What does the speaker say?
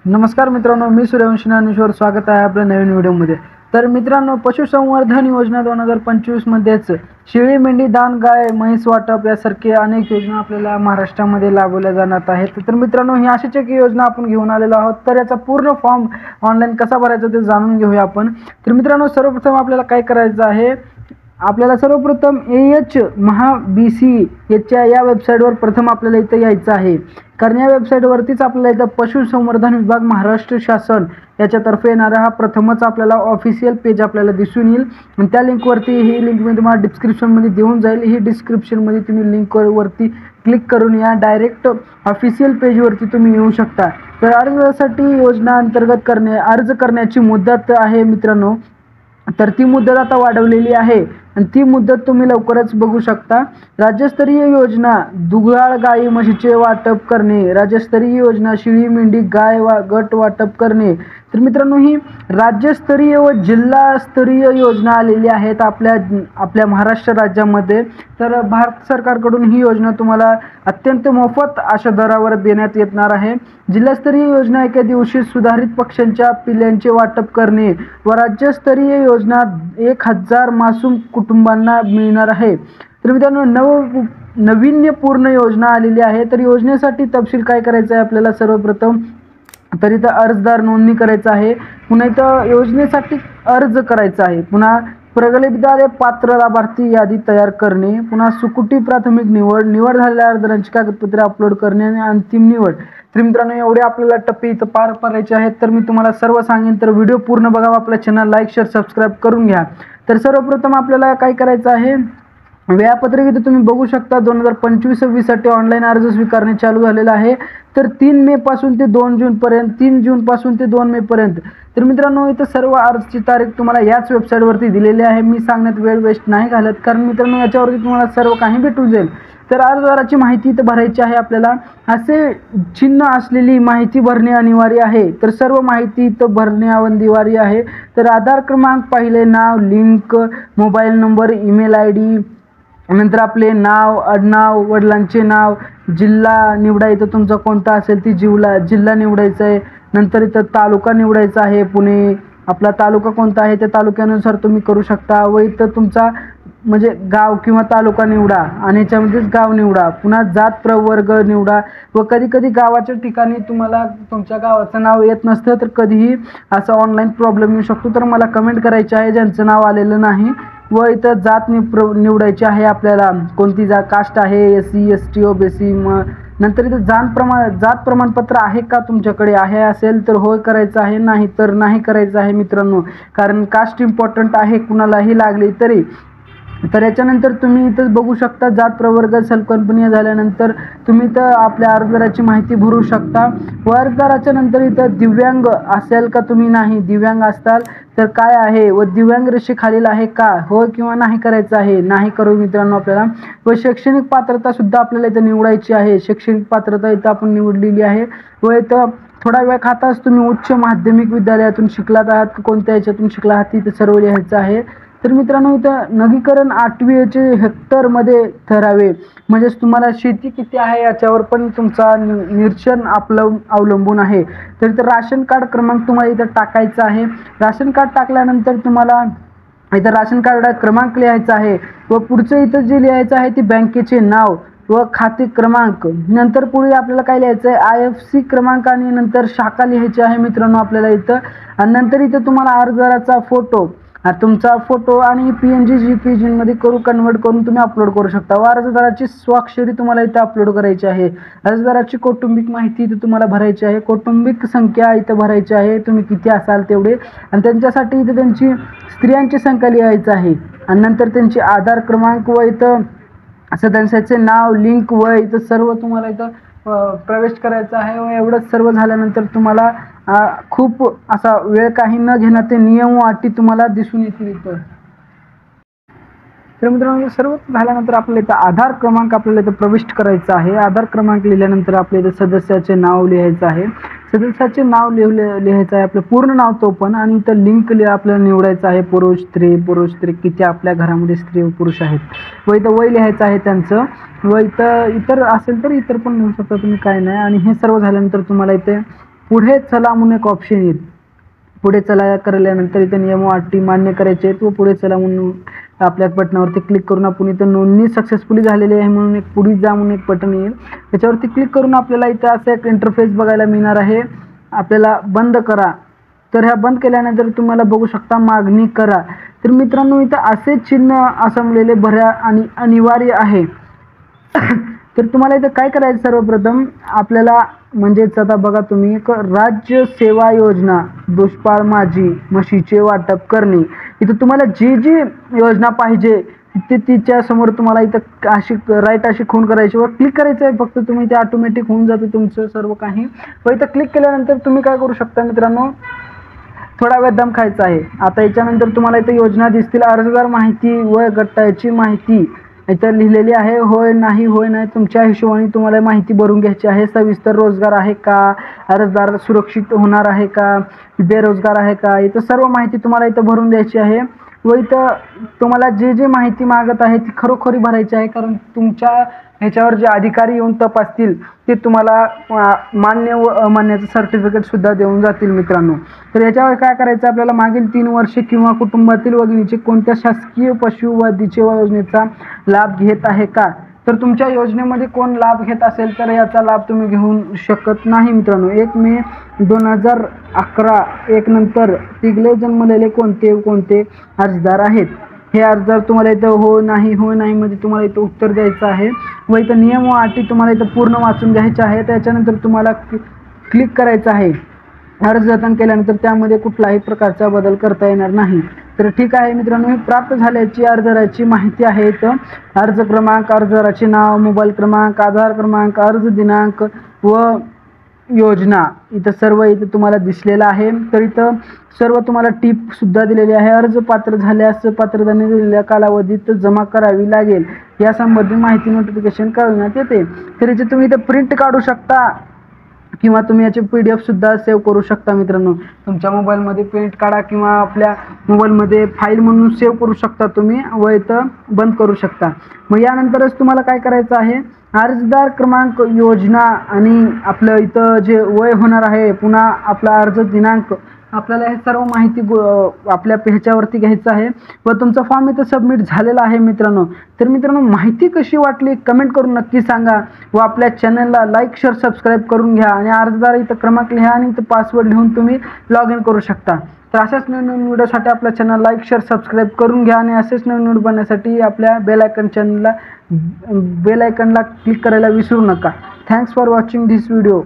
नमस्कार मित्रांनो, मी सूर्यवंशी ज्ञानेश्वर. स्वागत आहे आपल्या नवीन व्हिडिओमध्ये. तर मित्रांनो, पशुसंवर्धन योजना 2025 मध्येच शेळी, मेंढी, दान, गाय, म्हैस वाटप यासारखे अनेक योजना आपल्याला महाराष्ट्रामध्ये राबवल्या जाणार आहेत. तर मित्रांनो, ही अशीच एक योजना आपण घेऊन आलेलो आहोत. तर याचा पूर्ण फॉर्म ऑनलाईन कसा भरायचा ते जाणून घेऊया आपण. तर मित्रांनो, सर्वप्रथम आपल्याला काय करायचं आहे, आपल्याला सर्वप्रथम AH महाBC या वेबसाईटवर प्रथम आपल्याला इथं यायचं आहे. कारण या वेबसाईटवरतीच आपल्याला इथं पशुसंवर्धन विभाग महाराष्ट्र शासन याच्यातर्फे येणारा हा प्रथमच आपल्याला ऑफिशियल पेज आपल्याला दिसून येईल. आणि त्या लिंकवरती, ही लिंक मी तुम्हाला डिस्क्रिप्शनमध्ये देऊन जाईल. ही डिस्क्रिप्शनमध्ये तुम्ही लिंकवरती क्लिक करून या डायरेक्ट ऑफिशियल पेजवरती तुम्ही येऊ शकता. तर अर्जासाठी योजना अंतर्गत अर्ज करण्याची मुदत आहे मित्रांनो, तर ती मुदत आता वाढवलेली आहे आणि ती मुदत तुम्ही लवकरच बघू शकता. राज्यस्तरीय योजना दुधाळ गाई म्हशीचे वाटप करणे, राज्यस्तरीय योजना शेळी, मेंढी, गाय गट वाटप करणे. तर मित्रांनो, ही राज्यस्तरीय व जिल्हास्तरीय योजना आलेली आहेत आपल्या महाराष्ट्र राज्यामध्ये. तर भारत सरकारकडून ही योजना तुम्हाला अत्यंत मोफत अशा दरावर देण्यात येणार आहे. जिल्हास्तरीय योजना एका दिवशी सुधारित पक्ष्यांच्या पिल्यांचे वाटप करणे व राज्यस्तरीय योजना 1000 मासूम कुटुंबांना मिळणार आहे. तर मित्रांनो, नाविन्यपूर्ण योजना आलेली आहे. तर योजनेसाठी तपशील काय करायचं आहे आपल्याला, सर्वप्रथम तर इथं अर्जदार नोंदणी करायचं आहे. पुन्हा इथं योजनेसाठी अर्ज करायचा आहे. पुन्हा प्रगल्भदार पात्र लाभार्थी यादी तयार करणे. पुन्हा सुकुटी प्राथमिक निवड झालेल्या अर्जदारांची कागदपत्रे अपलोड करणे आणि अंतिम निवड. तर मित्रांनो, एवढे आपल्याला टप्पे इथं पार पाडायचे आहेत. तर मी तुम्हाला सर्व सांगेन, तर व्हिडिओ पूर्ण बघावा. आपल्या चॅनल लाईक, शेअर, सबस्क्राईब करून घ्या. तर सर्वप्रथम आपल्याला काय करायचं आहे, वेळापत्रक इथं तुम्ही बघू शकता. 2025-26 साठी ऑनलाईन अर्ज स्वीकारणे चालू झालेलं आहे. तर 3 मे पासून ते 2 जून पर्यंत, 3 जून पासून ते 2 मे पर्यंत. तर मित्रांनो, इथं सर्व अर्जची तारीख तुम्हाला याच वेबसाईटवरती दिलेली आहे. मी सांगण्यात वेळ वेस्ट नाही घालत, कारण मित्रांनो याच्यावरती तुम्हाला सर्व काही भेटून जाईल. तर अर्जदाराची माहिती इथं भरायची आहे आपल्याला. असे चिन्ह असलेली माहिती भरणे अनिवार्य आहे. तर सर्व माहिती इथं भरणे अनिवार्य आहे. तर आधार क्रमांक, पहिले नाव, link, mobile number, email ID, नंतर आपले नाव, आडनाव, वडिलांचे नाव, जिल्हा निवडा, इथं तुमचा कोणता असेल ती जिल्हा निवडायचा आहे. नंतर इथं तालुका निवडायचा आहे, पुणे आपला तालुका कोणता आहे त्या तालुक्यानुसार तुम्ही करू शकता. व इथं तुमचा म्हणजे गाव किंवा तालुका निवडा आणि याच्यामध्येच गाव निवडा. पुन्हा जात प्रवर्ग निवडा. व कधी कधी गावाच्या ठिकाणी तुम्हाला तुमच्या गावाचं नाव येत नसतं, तर कधीही असा ऑनलाईन प्रॉब्लेम येऊ शकतो. तर मला कमेंट करायची आहे ज्यांचं नाव आलेलं नाही. व इथं जात निवडायची आहे आपल्याला, कोणती कास्ट आहे, SC ST OBC. नंतर इथं जात प्रमाणपत्र आहे का तुमच्याकडे, आहे असेल तर होय करायचं आहे, नाही तर नाही करायचं आहे मित्रांनो, कारण कास्ट इम्पॉर्टंट आहे कुणालाही लागली तरी. तर याच्यानंतर तुम्ही इथं बघू शकता, जात प्रवर्ग संकल्पनीय झाल्यानंतर तुम्ही इथं आपल्या अर्जदाराची माहिती भरू शकता. व अर्जदाराच्या नंतर इथं दिव्यांग असेल का तुम्ही, नाही दिव्यांग असताल तर काय आहे, व दिव्यांग रेषेखालील आहे का, हो किंवा नाही करायचं आहे, नाही करू मित्रांनो आपल्याला. व शैक्षणिक पात्रता सुद्धा आपल्याला इथं निवडायची आहे. शैक्षणिक पात्रता इथं आपण निवडलेली आहे. व इथं थोडा वेळ खाताच तुम्ही उच्च माध्यमिक विद्यालयातून शिकलात आहात का, कोणत्या याच्यातून शिकला आहात इथं सर्व लिहायचं आहे. तर मित्रांनो, इथं नगीकरण 8वीचे हेक्टरमध्ये ठरावे, म्हणजेच तुम्हाला शेती किती आहे याच्यावर पण तुमचा निरीक्षण आपलं अवलंबून आहे. तर इथं राशन कार्ड क्रमांक तुम्हाला इथं टाकायचा आहे. राशन कार्ड टाकल्यानंतर तुम्हाला इथं राशन कार्ड क्रमांक लिहायचा आहे. व पुढचं इथं जे लिहायचं आहे ते बँकेचे नाव व खाते क्रमांक. नंतर पुढे आपल्याला काय लिहायचं आहे, IFSC क्रमांक आणि नंतर शाखा लिहायची आहे मित्रांनो आपल्याला इथं. आणि नंतर इथं तुम्हाला अर्जदाराचा फोटो, तुमचा फोटो आणि PNG JPG मध्ये कन्वर्ट करून तुम्ही अपलोड करू शकता. व अर्जदाराची स्वाक्षरी तुम्हाला इथं अपलोड करायची आहे. अर्जदाराची कौटुंबिक माहिती इथं तुम्हाला भरायची आहे. कौटुंबिक संख्या इथं भरायची आहे, तुम्ही किती असाल तेवढे. आणि त्यांच्यासाठी इथं त्यांची स्त्रियांची संख्या लिहायची आहे. आणि नंतर त्यांची आधार क्रमांक व इथं सदस्याचे नाव, लिंक व इथं सर्व तुम्हाला इथं प्रवेश करायचा आहे. व एवढंच सर्व झाल्यानंतर तुम्हाला खूप असा वेळ काही न घेणं ते नियम व अटी तुम्हाला दिसून येतील इथं. तर मित्रांनो, सर्व झाल्यानंतर आपल्याला इथं आधार क्रमांक आपल्याला इथं प्रविष्ट करायचा आहे. आधार क्रमांक लिहिल्यानंतर आपल्या इथं सदस्याचे नाव लिहायचं आहे. सदस्याचे नाव लिहायचं आहे, आपलं पूर्ण नाव तो पण. आणि इथं लिंक आपल्याला निवडायचं आहे, पुरुष स्त्री किती आपल्या घरामध्ये स्त्री व पुरुष आहेत. व इथं वय लिहायचं आहे त्यांचं. व इथं इतर असेल तर इतर पण लिहू शकता तुम्ही, काय नाही. आणि हे सर्व झाल्यानंतर तुम्हाला इथे पुढे चला म्हणून एक ऑप्शन येईल. पुढे चला केल्यानंतर इथे नियम व अटी मान्य करायचे आहेत व पुढे चला म्हणून आपल्या बटनावरती क्लिक करून आपण इथं नोंदणी सक्सेसफुली झालेली आहे म्हणून एक पुढे जा म्हणून एक बटन येईल. त्याच्यावरती क्लिक करून आपल्याला इथं असं एक इंटरफेस बघायला मिळणार आहे. आपल्याला बंद करा. तर ह्या बंद केल्यानंतर तुम्हाला बघू शकता मागणी करा. तर मित्रांनो इथं असे चिन्ह असंबलेले भरा आणि अनिवार्य आहे. तर तुम्हाला इथं काय करायचं सर्वप्रथम आपल्याला म्हणजेच आता बघा तुम्ही एक राज्य सेवा योजना दुष्काळ माझी म्हशीचे वाटप करणे. इथं तुम्हाला जी जी योजना पाहिजे ते तिच्या समोर तुम्हाला इथं अशी राईट अशी खून करायची व क्लिक करायचं आहे. फक्त तुम्ही ते ऑटोमॅटिक होऊन जाते तुमचं सर्व काही. व इथं क्लिक केल्यानंतर तुम्ही काय करू शकता मित्रांनो, थोडा वेळ दम खायचा आहे. आता याच्यानंतर तुम्हाला इथं योजना दिसतील. अर्जदार माहिती व गटाची माहिती इथं लिहिलेली आहे. होय नाही होय नाही तुमच्या हिशोबाने तुम्हाला माहिती भरून घ्यायची आहे. सविस्तर रोजगार आहे का, अर्जदार सुरक्षित होणार आहे का, बेरोजगार आहे का, इथं सर्व माहिती तुम्हाला इथं भरून द्यायची आहे. व इथं तुम्हाला जे जे माहिती मागत आहे ती खरोखरी भरायची आहे. कारण तुमच्या ह्याच्यावर जे अधिकारी येऊन तपासतील ते तुम्हाला मान्य व अमान्याचं सर्टिफिकेट सुद्धा देऊन जातील मित्रांनो. तर याच्यावर काय करायचं आपल्याला, मागील 3 वर्षे किंवा कुटुंबातील वगळीचे कोणत्या शासकीय पशुवैद्यकीय योजनेचा लाभ घेत आहे का. तर तुमच्या योजनेमध्ये कोण लाभ घेत असेल तर याचा लाभ तुम्ही घेऊ शकत नाही मित्रांनो. 1 मे 2011 1 नंतर तिघले जन्मलेले कोणते कोणते अर्जदार आहेत हे अर्जदार तुम्हाला इथं हो नाही मध्ये तुम्हाला इथं उत्तर द्यायचं आहे. व इथं नियम व अटी तुम्हाला इथं पूर्ण वाचून घ्यायचे आहे. त्याच्यानंतर तुम्हाला क्लिक करायचं आहे. अर्ज जतन केल्यानंतर त्यामध्ये कुठलाही प्रकारचा बदल करता येणार नाही. तर ठीक आहे मित्रांनो, ही प्राप्त झाल्याची अर्जदाराची माहिती आहे. इथं अर्ज क्रमांक, अर्जदाराचे नाव, मोबाईल क्रमांक, आधार क्रमांक, अर्ज दिनांक व योजना इथं सर्व इथं तुम्हाला दिसलेलं आहे. तर इथं सर्व तुम्हाला टीप सुद्धा दिलेली आहे. अर्ज पात्र झाल्यास पात्रताने दिलेल्या कालावधीत जमा करावी लागेल यासंबंधी माहिती नोटिफिकेशन कळवण्यात येते. तर इथे तुम्ही इथं प्रिंट काढू शकता किंवा तुम्ही याची PDF सुद्धा सेव्ह करू शकता मित्रांनो. तुमच्या मोबाईलमध्ये प्रिंट काढा किंवा आपल्या मोबाईलमध्ये फाईल म्हणून सेव्ह करू शकता तुम्ही व इथं बंद करू शकता. मग यानंतरच तुम्हाला काय करायचं आहे, अर्जदार क्रमांक, योजना आणि आपलं इथं जे वय होणार आहे, पुन्हा आपला अर्ज दिनांक, आपल्याला हे सर्व माहिती आपल्या ह्याच्यावरती घ्यायचं आहे. व तुमचा फॉर्म इथं सबमिट झालेला आहे मित्रांनो. तर मित्रांनो, माहिती कशी वाटली कमेंट करून नक्की सांगा व आपल्या चॅनलला लाईक शेअर सबस्क्राईब करून घ्या. आणि अर्जदार इथं क्रमांक लिहा आणि इथं पासवर्ड लिहून तुम्ही लॉग इन करू शकता. तर अशाच नवीन व्हिडिओसाठी आपल्या चॅनल लाईक शेअर सबस्क्राईब करून घ्या. आणि असेच नवीन व्हिडिओ बनण्यासाठी आपल्या बेल आयकॉनला क्लिक करायला विसरू नका. Thanks for watching this video.